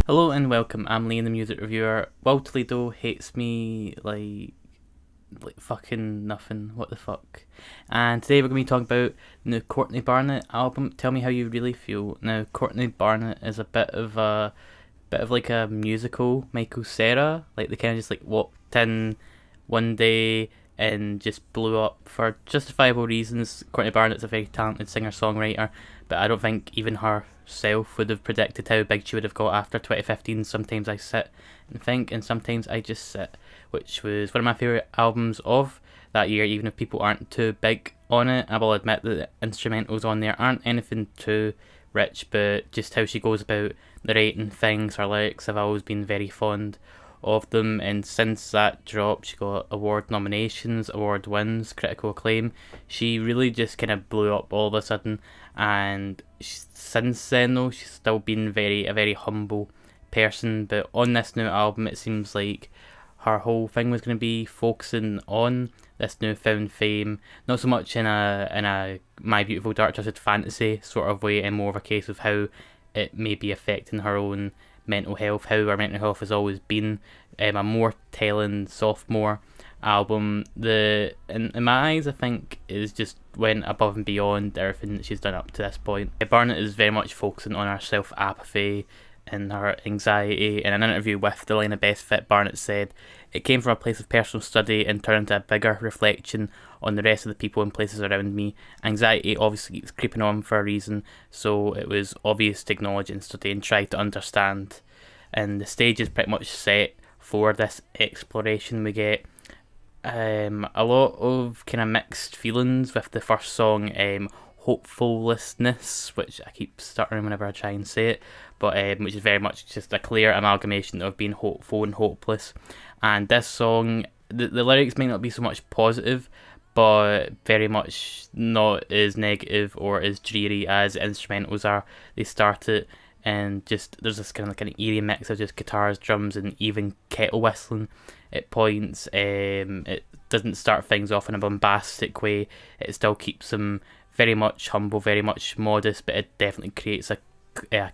Hello and welcome, I'm Liam the music reviewer. Will Toledo hates me like fucking nothing, what the fuck. And today we're going to be talking about the Courtney Barnett album, Tell Me How You Really Feel. Now Courtney Barnett is a bit of like a musical Michael Cera, like they kind of just like walked in one day and just blew up for justifiable reasons. Courtney Barnett's a very talented singer-songwriter, but I don't think even herself would have predicted how big she would have got after 2015. Sometimes I sit and think, and sometimes I just sit, which was one of my favourite albums of that year, even if people aren't too big on it. I will admit that the instrumentals on there aren't anything too rich, but just how she goes about narrating things, her lyrics, I've always been very fond of them, and since that drop she got award nominations, award wins, critical acclaim. She really just kind of blew up all of a sudden, and since then though she's still been a very humble person, but on this new album it seems like her whole thing was going to be focusing on this newfound fame, not so much in a My Beautiful Dark Twisted Fantasy sort of way, and more of a case of how it may be affecting her own mental health, how her mental health has always been. A more telling sophomore album, in my eyes, I think is just went above and beyond everything that she's done up to this point. Barnett is very much focusing on her self-apathy and her anxiety. In an interview with The Line of Best Fit, Barnett said, "It came from a place of personal study and turned into a bigger reflection on the rest of the people and places around me. Anxiety obviously keeps creeping on for a reason, so it was obvious to acknowledge and study and try to understand." And the stage is pretty much set for this exploration. We get a lot of kind of mixed feelings with the first song, Hopefulness, which I keep stuttering whenever I try and say it, but which is very much just a clear amalgamation of being hopeful and hopeless. And this song, the lyrics might not be so much positive, but very much not as negative or as dreary as the instrumentals are. They start it, and just there's this kind of like an eerie mix of just guitars, drums, and even kettle whistling at points. It doesn't start things off in a bombastic way. It still keeps them very much humble, very much modest, but it definitely creates a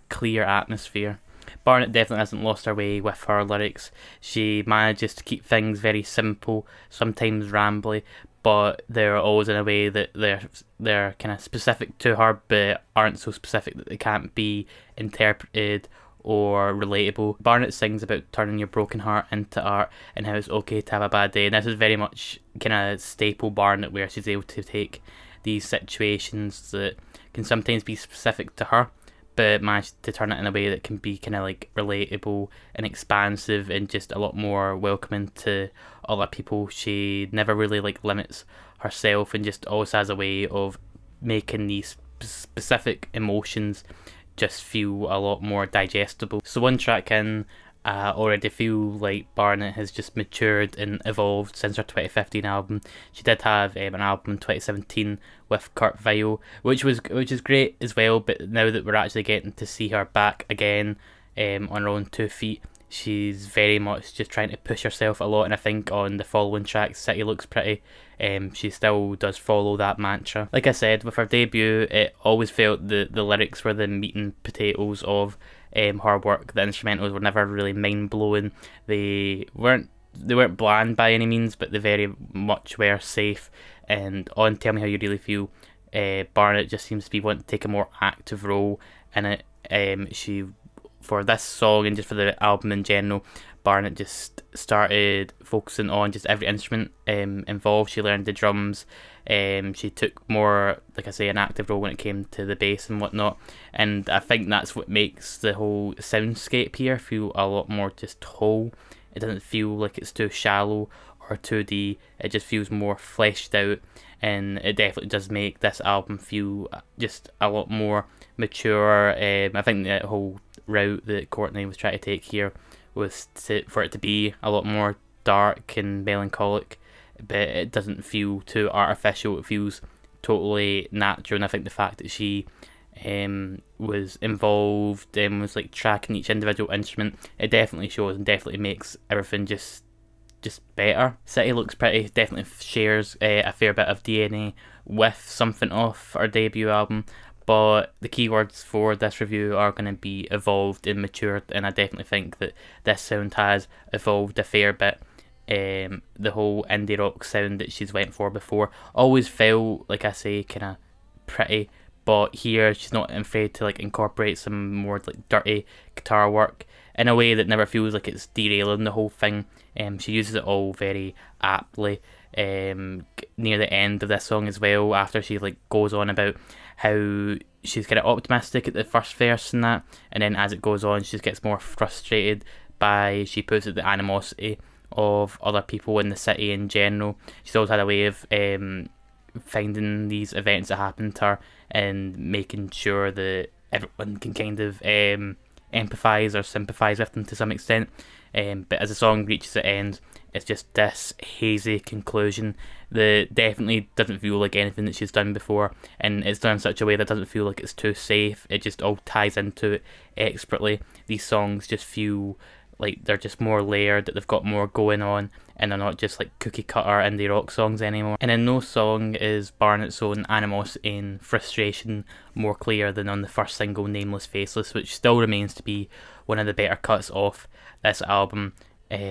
clear atmosphere. Barnett definitely hasn't lost her way with her lyrics. She manages to keep things very simple, sometimes rambly, but they're always in a way that they're kind of specific to her, but aren't so specific that they can't be interpreted or relatable. Barnett sings about turning your broken heart into art and how it's okay to have a bad day, and this is very much kind of staple Barnett, where she's able to take these situations that can sometimes be specific to her, but manage to turn it in a way that can be kind of like relatable and expansive and just a lot more welcoming to other people. She never really like limits herself, and just always has a way of making these specific emotions just feel a lot more digestible. So one track in, I already feel like Barnett has just matured and evolved since her 2015 album. She did have an album in 2017 with Kurt Vile, which is great as well, but now that we're actually getting to see her back again on her own 2 feet, she's very much just trying to push herself a lot, and I think on the following track, City Looks Pretty, she still does follow that mantra. Like I said, with her debut, it always felt the lyrics were the meat and potatoes of her work. The instrumentals were never really mind-blowing. They weren't bland by any means, but they very much were safe. And on Tell Me How You Really Feel, Barnett just seems to be wanting to take a more active role in it. She, for this song and just for the album in general, Barnett just started focusing on just every instrument involved. She learned the drums. She took more, like I say, an active role when it came to the bass and whatnot. And I think that's what makes the whole soundscape here feel a lot more just whole. It doesn't feel like it's too shallow or 2D. It just feels more fleshed out, and it definitely does make this album feel just a lot more mature. I think the whole route that Courtney was trying to take here was for it to be a lot more dark and melancholic, but it doesn't feel too artificial. It feels totally natural, and I think the fact that she was involved and was like tracking each individual instrument, it definitely shows and definitely makes everything just better. City Looks Pretty definitely shares a fair bit of DNA with something off our debut album, But the keywords for this review are going to be evolved and matured, and I definitely think that this sound has evolved a fair bit. The whole indie rock sound that she's went for before always felt, like I say, kind of pretty, but here she's not afraid to like incorporate some more like dirty guitar work in a way that never feels like it's derailing the whole thing. She uses it all very aptly. Near the end of this song as well, after she like goes on about how she's kind of optimistic at the first verse and that, and then as it goes on, she just gets more frustrated by, she puts it, the animosity of other people in the city in general. She's always had a way of finding these events that happen to her and making sure that everyone can kind of empathise or sympathise with them to some extent. But as the song reaches the end, it's just this hazy conclusion that definitely doesn't feel like anything that she's done before, and it's done in such a way that doesn't feel like it's too safe. It just all ties into it expertly. These songs just feel like they're just more layered, that they've got more going on, and they're not just like cookie cutter indie rock songs anymore. And in no song is Barnett's own animosity and frustration more clear than on the first single, Nameless Faceless, which still remains to be one of the better cuts off this album.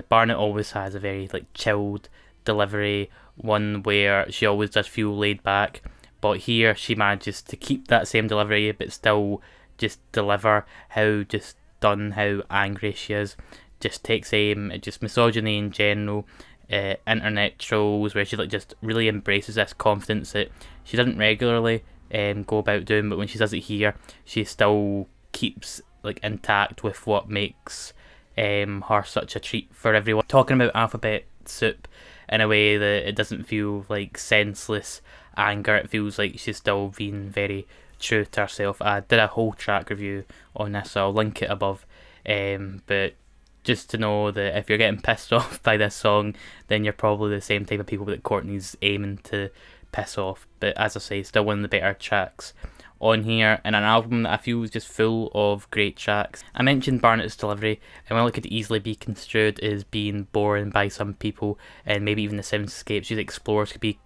Barnett always has a very like chilled delivery, one where she always does feel laid back, but here she manages to keep that same delivery but still just deliver how just done, how angry she is. Just takes aim at just misogyny in general, internet trolls, where she like just really embraces this confidence that she doesn't regularly go about doing, but when she does it here, she still keeps like intact with what makes her such a treat for everyone. Talking about alphabet soup in a way that it doesn't feel like senseless anger, it feels like she's still being very true to herself. I did a whole track review on this, so I'll link it above, but just to know that if you're getting pissed off by this song, then you're probably the same type of people that Courtney's aiming to piss off. But as I say, still one of the better tracks on here, and an album that I feel is just full of great tracks. I mentioned Barnett's delivery, and while it could easily be construed as being boring by some people, and maybe even the soundscapes she explores could be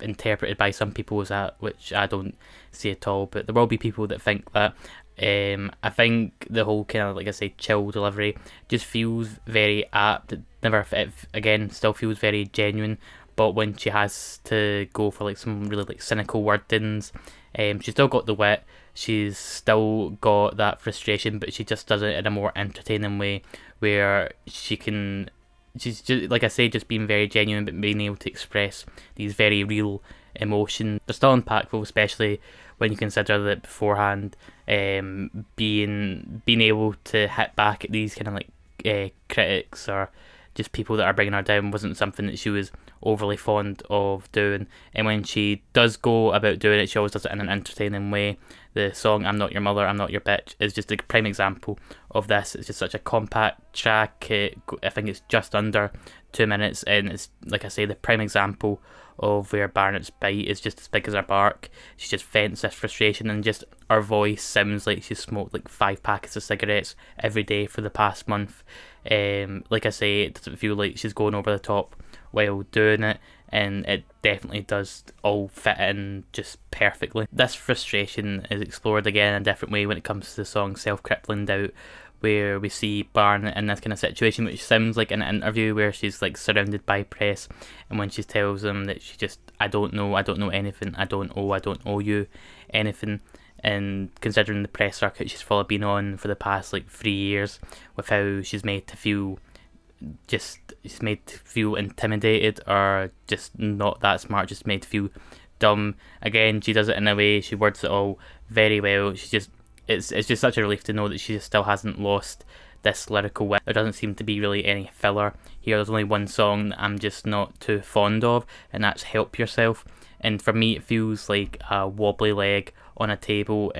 interpreted by some people as that, which I don't see at all, but there will be people that think that. I think the whole kind of, like I say, chill delivery just feels very apt. It again still feels very genuine, but when she has to go for like some really like cynical wordings, she's still got the wit, she's still got that frustration, but she just does it in a more entertaining way, where she's just, like I say, just being very genuine, but being able to express these very real emotions. They're still impactful, especially when you consider that beforehand, being able to hit back at these kind of like critics or just people that are bringing her down wasn't something that she was overly fond of doing. And when she does go about doing it, she always does it in an entertaining way. The song "I'm Not Your Mother, I'm Not Your Bitch" is just a prime example of this. It's just such a compact track. I think it's just under 2 minutes, and it's, like I say, the prime example of where Barnett's bite is just as big as her bark. She just vents this frustration, and just her voice sounds like she's smoked like 5 packets of cigarettes every day for the past month. Like I say, it doesn't feel like she's going over the top while doing it, and it definitely does all fit in just perfectly. This frustration is explored again in a different way when it comes to the song "Self-Crippling Doubt," where we see Barnett in this kind of situation, which sounds like an interview where she's like surrounded by press, and when she tells them that I don't know anything, I don't owe you anything. And considering the press circuit she's probably been on for the past like 3 years, with how she's made to feel intimidated, or just not that smart, just made to feel dumb. Again, she does it in a way, she words it all very well. It's just such a relief to know that she still hasn't lost this lyrical wit. There doesn't seem to be really any filler here. There's only one song that I'm just not too fond of, and that's "Help Yourself." And for me, it feels like a wobbly leg on a table.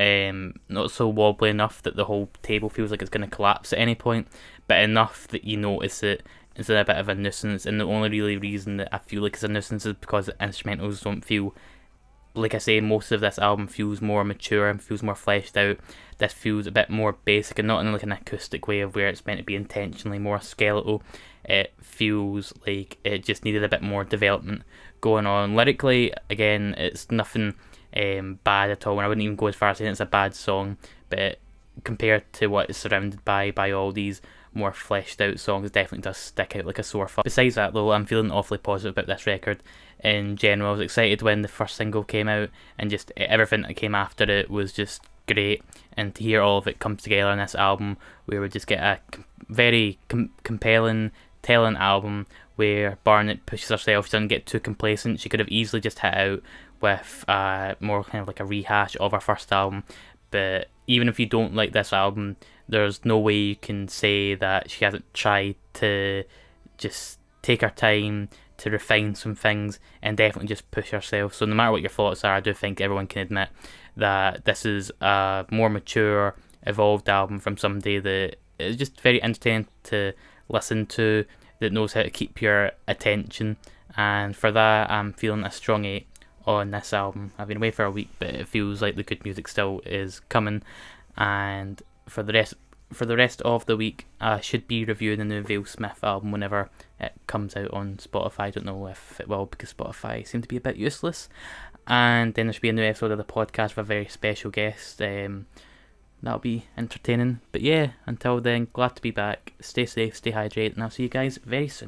Not so wobbly enough that the whole table feels like it's going to collapse at any point, but enough that you notice it. It's a bit of a nuisance, and the only really reason that I feel like it's a nuisance is because the instrumentals don't feel, like I say, most of this album feels more mature and feels more fleshed out. This feels a bit more basic, and not in like an acoustic way of where it's meant to be intentionally more skeletal. It feels like it just needed a bit more development going on. Lyrically, again, it's nothing bad at all, and I wouldn't even go as far as saying it's a bad song, but compared to what it's surrounded by all these more fleshed out songs, it definitely does stick out like a sore thumb. Besides that though, I'm feeling awfully positive about this record in general. I was excited when the first single came out, and just everything that came after it was just great, and to hear all of it come together on this album, where we just get a very compelling, telling album where Barnett pushes herself. She doesn't get too complacent. She could have easily just hit out with more kind of like a rehash of her first album, but even if you don't like this album, there's no way you can say that she hasn't tried to just take her time to refine some things and definitely just push herself. So no matter what your thoughts are, I do think everyone can admit that this is a more mature, evolved album from somebody that is just very entertaining to listen to, that knows how to keep your attention, and for that I'm feeling a strong 8 on this album. I've been away for a week, but it feels like the good music still is coming, and for the rest of the week I should be reviewing the new Vale Smith album whenever it comes out on Spotify. I don't know if it will, because Spotify seem to be a bit useless. And then there should be a new episode of the podcast with a very special guest. That'll be entertaining. But yeah, until then, glad to be back. Stay safe, stay hydrated, and I'll see you guys very soon.